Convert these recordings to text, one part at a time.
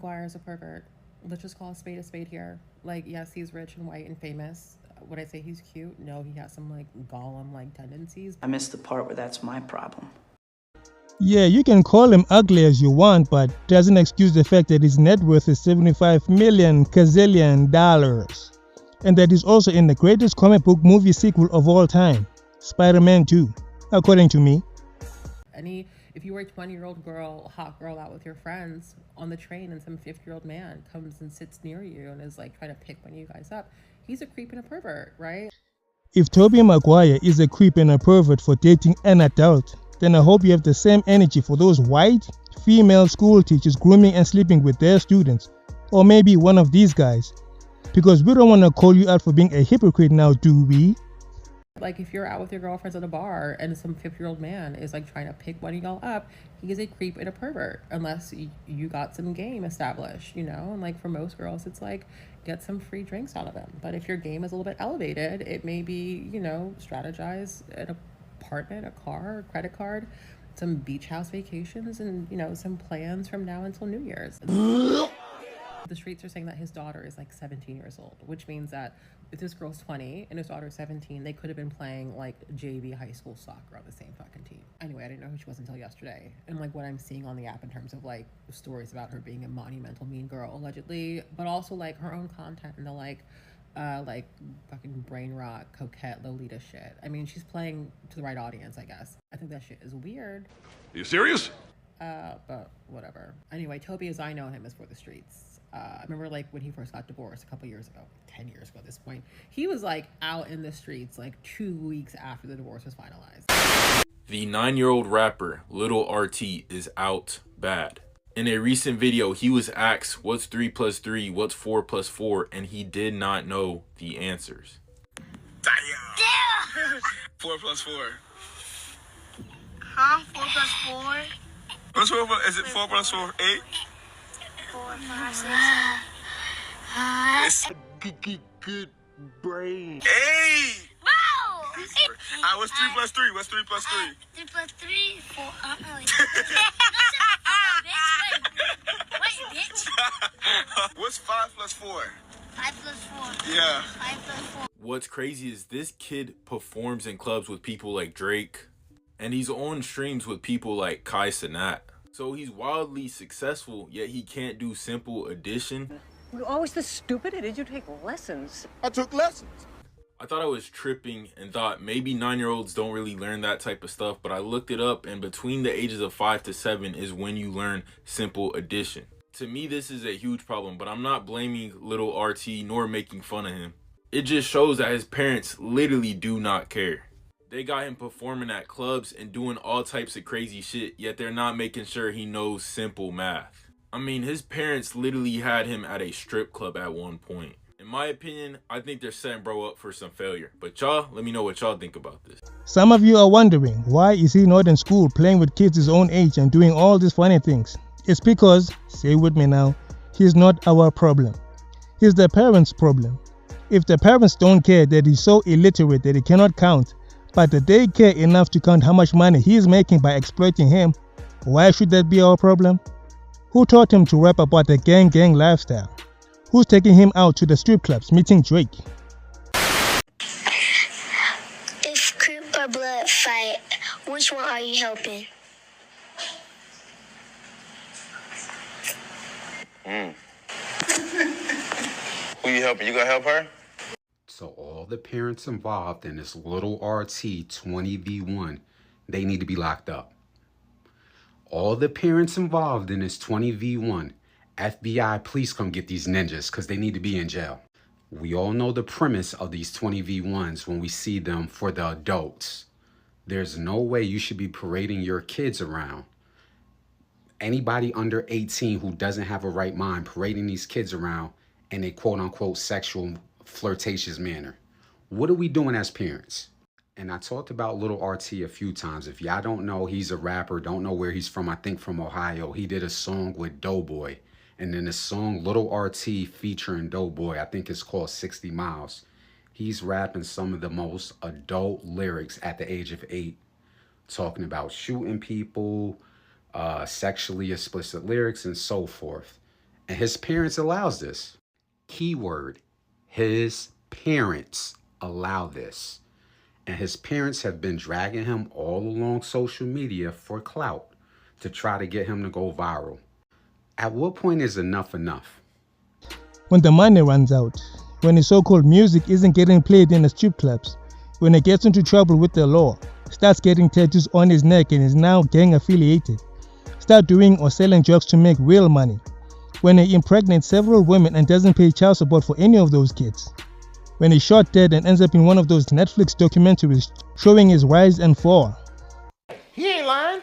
Maguire is a pervert. Let's just call a spade here. Like, yes, he's rich and white and famous. Would I say he's cute? No, he has some like Gollum like tendencies. I missed the part where that's my problem. Yeah, you can call him ugly as you want, but doesn't excuse the fact that his net worth is $75 million dollars, and that he's also in the greatest comic book movie sequel of all time, Spider-Man 2, according to me. If you were a 20-year-old girl, hot girl out with your friends on the train and some 50-year-old man comes and sits near you and is like trying to pick one of you guys up, he's a creep and a pervert, right? If Tobey Maguire is a creep and a pervert for dating an adult, then I hope you have the same energy for those white, female school teachers grooming and sleeping with their students, or maybe one of these guys. Because we don't want to call you out for being a hypocrite now, do we? Like, if you're out with your girlfriends at a bar and some 50-year-old man is like trying to pick one of y'all up, he is a creep and a pervert, unless you got some game established, you know? And like for most girls, it's like, get some free drinks out of him. But if your game is a little bit elevated, it may be, you know, strategize an apartment, a car, a credit card, some beach house vacations, and, you know, some plans from now until New Year's. The streets are saying that his daughter is like 17 years old, which means that if this girl's 20 and his daughter's 17, they could have been playing like JV high school soccer on the same fucking team. Anyway, I didn't know who she was until yesterday. And like what I'm seeing on the app in terms of like stories about her being a monumental mean girl, allegedly, but also like her own content and the like fucking brain rot, coquette, Lolita shit. I mean, she's playing to the right audience, I guess. I think that shit is weird. Are you serious? But whatever. Anyway, Toby, as I know him, is for the streets. I remember like when he first got divorced a couple years ago, 10 years ago at this point, he was like out in the streets like 2 weeks after the divorce was finalized. The 9-year-old rapper Lil RT is out bad. In a recent video, he was asked what's 3 plus 3, what's 4 plus 4, and he did not know the answers. Damn! 4 plus 4. Huh? 4 plus 4? What's 4 plus, is it 4 plus 4, 8? 4, 5, 6, 7. Good brain. 8! No! What's 3 plus 3? What's 3 plus 3? 3 plus 3, 4. Wait, bitch. What's 5 plus 4? 5 plus 4. Yeah. 5 plus 4. What's crazy is this kid performs in clubs with people like Drake, and he's on streams with people like Kai Cenat. So he's wildly successful, yet he can't do simple addition. You're always this stupid, or did you take lessons? I took lessons. I thought I was tripping and thought maybe 9-year-olds don't really learn that type of stuff, but I looked it up, and between the ages of 5 to 7 is when you learn simple addition. To me, this is a huge problem, but I'm not blaming Lil RT nor making fun of him. It just shows that his parents literally do not care. They got him performing at clubs and doing all types of crazy shit, yet they're not making sure he knows simple math. I mean, his parents literally had him at a strip club at one point. In my opinion, I think they're setting bro up for some failure. But y'all, let me know what y'all think about this. Some of you are wondering, why is he not in school playing with kids his own age and doing all these funny things? It's because, say with me now, he's not our problem. He's the parents' problem. If the parents don't care that he's so illiterate that he cannot count, but that they care enough to count how much money he is making by exploiting him, why should that be our problem? Who taught him to rap about the gang lifestyle? Who's taking him out to the strip clubs meeting Drake? If Crip or Blood fight, which one are you helping? Who you helping? You gonna help her? So all the parents involved in this Lil RT 20v1, they need to be locked up. All the parents involved in this 20v1, FBI, please come get these ninjas because they need to be in jail. We all know the premise of these 20v1s when we see them for the adults. There's no way you should be parading your kids around. Anybody under 18 who doesn't have a right mind parading these kids around in a quote-unquote sexual flirtatious manner. What are we doing as parents? And I talked about Lil RT a few times. If y'all don't know, he's a rapper, don't know where he's from, I think from Ohio. He did a song with Doughboy. And then the song Lil RT featuring Doughboy, I think it's called 60 Miles. He's rapping some of the most adult lyrics at the age of 8, talking about shooting people, sexually explicit lyrics, and so forth. And his parents allows this. Keyword, his parents allow this. And his parents have been dragging him all along social media for clout to try to get him to go viral. At what point is enough enough? When the money runs out, when his so-called music isn't getting played in the strip clubs, when he gets into trouble with the law, starts getting tattoos on his neck and is now gang affiliated, start doing or selling drugs to make real money, when he impregnates several women and doesn't pay child support for any of those kids, when he's shot dead and ends up in one of those Netflix documentaries showing his rise and fall. He ain't lying.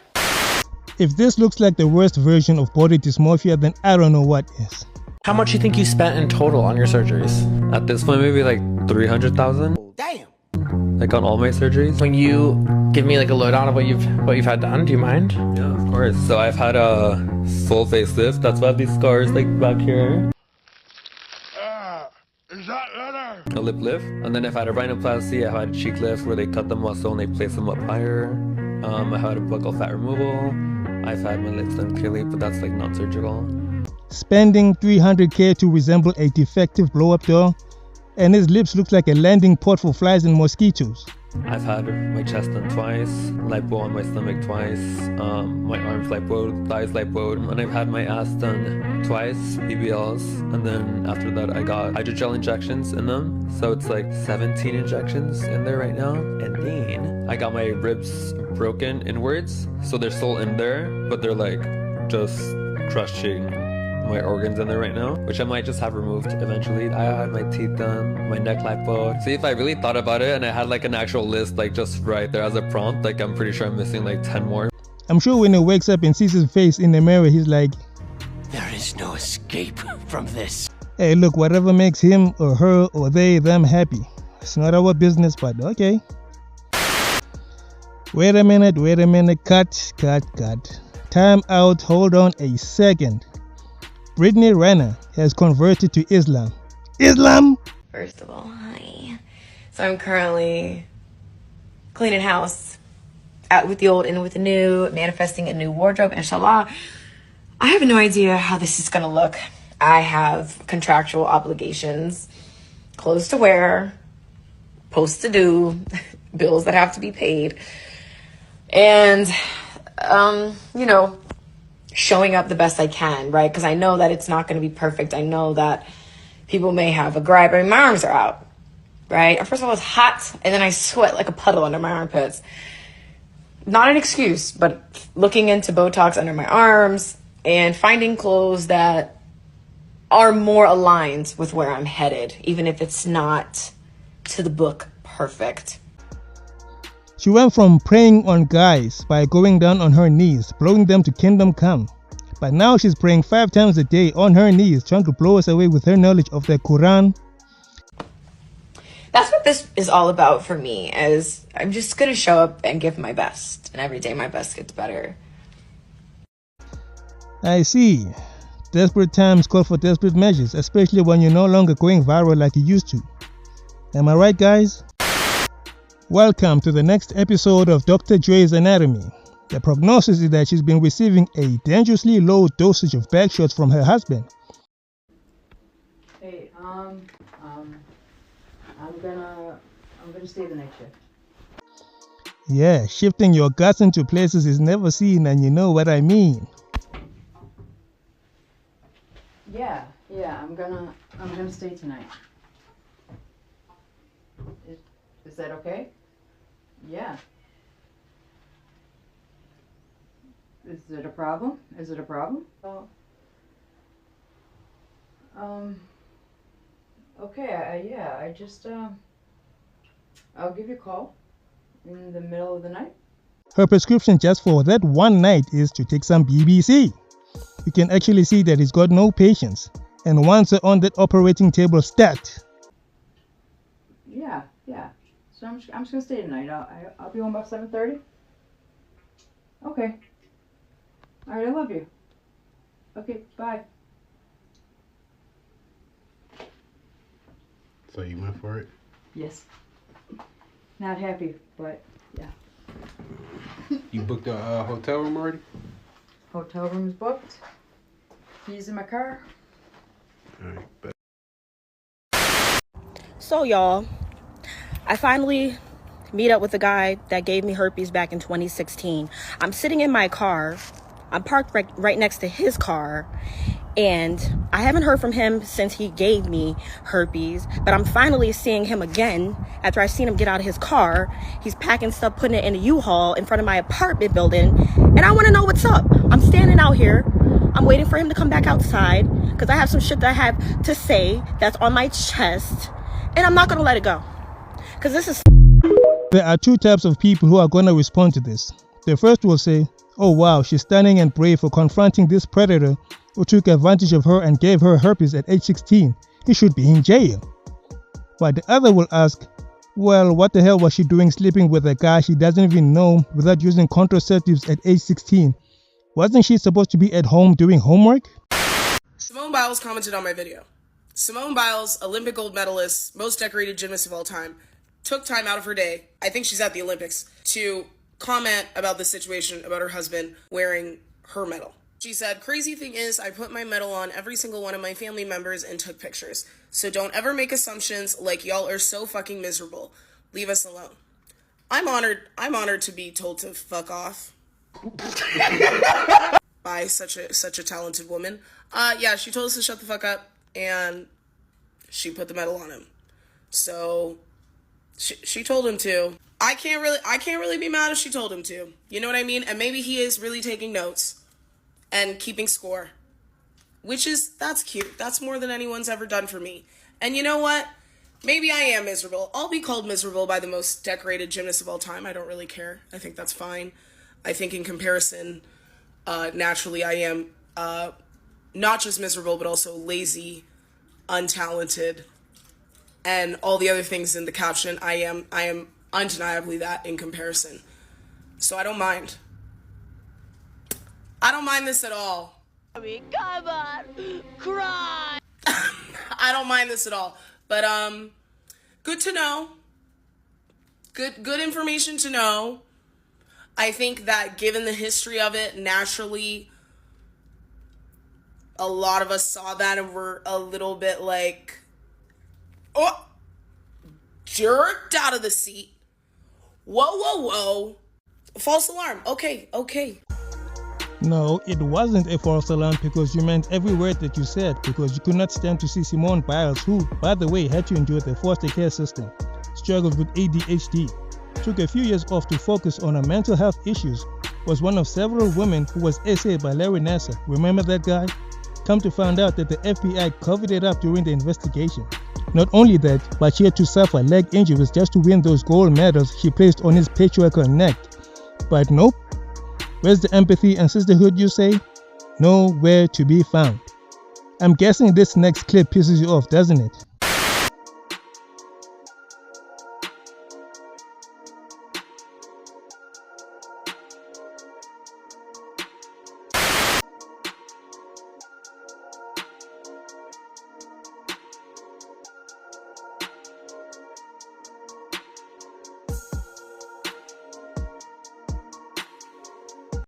If this looks like the worst version of body dysmorphia, then I don't know what is. How much you think you spent in total on your surgeries? At this point, maybe like 300,000. Damn. Like on all my surgeries. When you give me like a lowdown of what you've had done, do you mind? Yeah, of course. So I've had a full facelift. That's why I have these scars like back here. Is that leather? A lip lift. And then I've had a rhinoplasty. I've had a cheek lift where they cut the muscle and they place them up higher. I had a buccal fat removal. I've had my lips done clearly, but that's like not surgical. Spending $300K to resemble a defective blow-up doll, and his lips look like a landing port for flies and mosquitoes. I've had my chest done twice, lipo on my stomach twice, my arms lipoed, thighs lipoed, and I've had my ass done twice, BBLs, and then after that I got hydrogel injections in them, so it's like 17 injections in there right now. And then I got my ribs broken inwards, so they're still in there, but they're like just crushing my organs in there right now, which I might just have removed eventually. I had my teeth done, my neck lipo. See, if I really thought about it and I had like an actual list like just right there as a prompt, like I'm pretty sure I'm missing like 10 more. I'm sure when he wakes up and sees his face in the mirror, he's like, there is no escape from this. Hey, look, whatever makes him or her or they, them happy. It's not our business, but okay. Wait a minute, cut. Time out, hold on a second. Britney Renner has converted to Islam. Islam? First of all, hi. So I'm currently cleaning house, out with the old, in with the new, manifesting a new wardrobe, inshallah. I have no idea how this is gonna look. I have contractual obligations, clothes to wear, posts to do, bills that have to be paid, and, you know, showing up the best I can, right? Because I know that it's not going to be perfect. I know that people may have a gripe. I mean, my arms are out, right? First of all, it's hot, and then I sweat like a puddle under my armpits. Not an excuse, but looking into Botox under my arms and finding clothes that are more aligned with where I'm headed, even if it's not to the book perfect. She went from preying on guys by going down on her knees, blowing them to kingdom come. But now she's praying 5 times a day on her knees, trying to blow us away with her knowledge of the Quran. That's what this is all about for me, is I'm just going to show up and give my best. And every day my best gets better. I see. Desperate times call for desperate measures, especially when you're no longer going viral like you used to. Am I right, guys? Welcome to the next episode of Dr. Dre's Anatomy. The prognosis is that she's been receiving a dangerously low dosage of back shots from her husband. Hey, I'm gonna stay the night shift. Yeah, shifting your guts into places is never seen, and you know what I mean. Yeah, I'm gonna stay tonight. Is that okay? Yeah. Is it a problem? Oh. Okay, I just, I'll give you a call in the middle of the night. Her prescription just for that one night is to take some BBC. You can actually see that he's got no patience. And once they're on that operating table stat. Yeah. So I'm just gonna stay tonight. I'll be home about 7:30. Okay. All right, I love you. Okay, bye. So you went for it? Yes. Not happy, but yeah. You booked a hotel room already? Hotel room's booked. Keys in my car. So y'all, I finally meet up with the guy that gave me herpes back in 2016. I'm sitting in my car. I'm parked right next to his car, and I haven't heard from him since he gave me herpes, but I'm finally seeing him again after I've seen him get out of his car. He's packing stuff, putting it in a U-Haul in front of my apartment building, and I want to know what's up. I'm standing out here. I'm waiting for him to come back outside because I have some shit that I have to say that's on my chest, and I'm not going to let it go because this is... There are two types of people who are going to respond to this. The first will say, oh wow, she's stunning and brave for confronting this predator who took advantage of her and gave her herpes at age 16. He should be in jail. But the other will ask, well, what the hell was she doing sleeping with a guy she doesn't even know without using contraceptives at age 16? Wasn't she supposed to be at home doing homework? Simone Biles commented on my video. Simone Biles, Olympic gold medalist, most decorated gymnast of all time, took time out of her day, I think she's at the Olympics, to comment about the situation about her husband wearing her medal. She said, crazy thing is, I put my medal on every single one of my family members and took pictures. So don't ever make assumptions like y'all are so fucking miserable. Leave us alone. I'm honored to be told to fuck off by such a talented woman. Yeah, she told us to shut the fuck up, and she put the medal on him. So she told him to. I can't really be mad if she told him to. You know what I mean? And maybe he is really taking notes and keeping score, that's cute. That's more than anyone's ever done for me. And you know what? Maybe I am miserable. I'll be called miserable by the most decorated gymnast of all time. I don't really care. I think that's fine. I think in comparison, naturally I am not just miserable, but also lazy, untalented, and all the other things in the caption. I am undeniably that in comparison. So I don't mind. I don't mind this at all. I mean, come on, cry. I don't mind this at all. But good to know. Good information to know. I think that given the history of it, naturally, a lot of us saw that and were a little bit like, oh, jerked out of the seat. Whoa. False alarm. Okay. No, it wasn't a false alarm because you meant every word that you said, because you could not stand to see Simone Biles, who, by the way, had to endure the foster care system, struggled with ADHD, took a few years off to focus on her mental health issues, was one of several women who was essayed by Larry Nassar. Remember that guy? Come to find out that the FBI covered it up during the investigation. Not only that, but she had to suffer leg injuries just to win those gold medals she placed on his patriarchal neck. But nope. Where's the empathy and sisterhood, you say? Nowhere to be found. I'm guessing this next clip pisses you off, doesn't it?